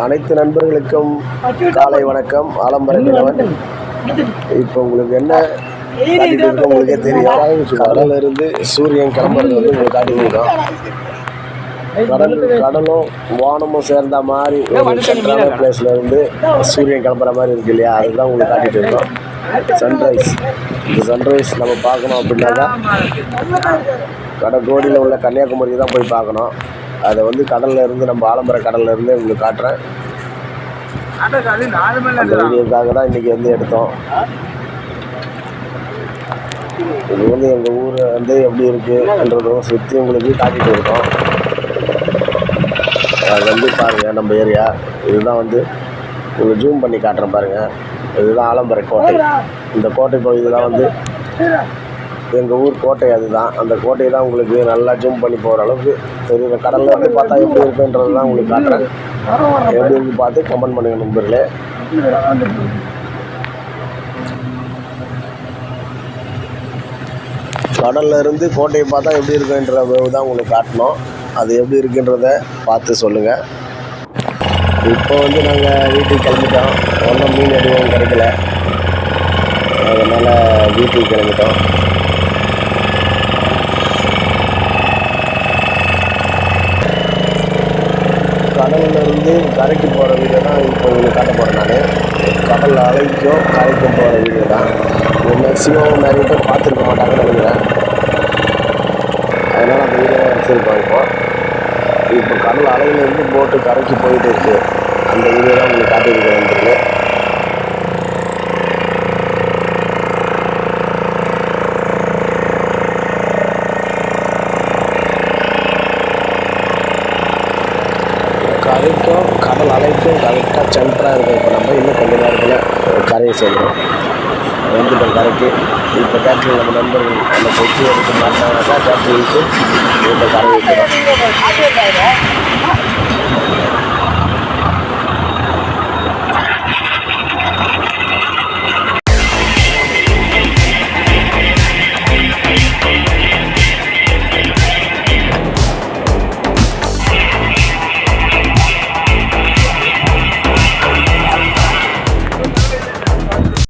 அனைத்து நண்பர்களுக்கும் காலை வணக்கம். ஆலம்பர மீனவன். இப்போ உங்களுக்கு என்ன காட்டிட்டு இருக்கோம் உங்களுக்கே தெரியும். கடல்ல இருந்து சூரியன் கிளம்புறது வந்து உங்களுக்கு காட்டிட்டு இருக்கோம். கடலும் வானமும் சேர்ந்த மாதிரி ஒரு சென்ட்ரான பிளேஸ்ல இருந்து சூரியன் கிளம்புற மாதிரி இருக்கு இல்லையா, அதுதான் உங்களுக்கு காட்டிட்டு இருக்கோம். சன்ரைஸ். இந்த சன்ரைஸ் நம்ம பார்க்கணும் அப்படின்னாக்கா கடற்கோடியில் உள்ள கன்னியாகுமரி தான் போய் பார்க்கணும். அதை வந்து கடல்ல இருந்து, நம்ம ஆலம்பர கடல்ல இருந்து உங்களுக்கு காட்டுறேன். அந்த வீடியோக்காக தான் இன்னைக்கு வந்து எடுத்தோம். இது வந்து எங்கள் ஊர் வந்து எப்படி இருக்குன்றதும் சுற்றி உங்களுக்கு காட்டிகிட்டு இருக்கோம். அது வந்து பாருங்கள் நம்ம ஏரியா. இதுதான் வந்து உங்களுக்கு ஜூம் பண்ணி காட்டுறேன் பாருங்கள். இதுதான் ஆலம்பர கோட்டை. இந்த கோட்டை பகுதி தான் வந்து எங்கள் ஊர் கோட்டை. அதுதான் அந்த கோட்டையை தான் உங்களுக்கு நல்லா ஜூம் பண்ணி போகிற அளவுக்கு தெரியுற. கடலில் வந்து பார்த்தா எப்படி இருக்குன்றது தான் உங்களுக்கு காட்டுறேன். எப்படி இருக்கு பார்த்து கமெண்ட் பண்ணுங்கள் நண்பர்களே. கடல்ல இருந்து கோட்டையை பார்த்தா எப்படி இருக்குன்றத தான் உங்களுக்கு காட்டணும். அது எப்படி இருக்குன்றத பார்த்து சொல்லுங்கள். இப்போ வந்து நாங்கள் வீட்டுக்கு கிளம்பிட்டோம். ஒன்றும் மீன் எதுவும் கிடைக்கல, அதனால் வீட்டுக்கு கிளம்பிட்டோம். கடல்ல இருந்து கரைக்கு போகிற வீடியோ தான் இப்போ உங்களுக்கு காட்ட போகிறேன். நான் கடல் அலைக்கும் கரைக்கும் போகிற வீடியோ தான். மேக்ஸிமம் நிறைய பேர் பார்த்துருக்க மாட்டாங்கன்னு நினைக்கிறேன். அதனால் அந்த வீடியோ தான் எடுத்துருக்கோம். இப்போ கடல் அலையிலேருந்து போட்டு கரைக்கு போயிட்டு இருக்குது. அந்த வீடியோ தான் உங்களுக்கு காட்டியிருக்கேன். கரைக்கும் கடல் அலைக்கும் கரெக்டாக சென்டராக இருக்கும். இப்போ நம்ம இன்னும் கொஞ்சம் நேரத்தில் கரையை சேர்ந்துடும். வந்துட்டோம் கரைக்கு. இப்போ டேக்டரில் நம்ம நண்பர்கள் அந்த கொச்சி எடுத்து மாட்டாங்கக்கா டேக்டரிக்கு இப்போ கரை வைக்கிறோம்.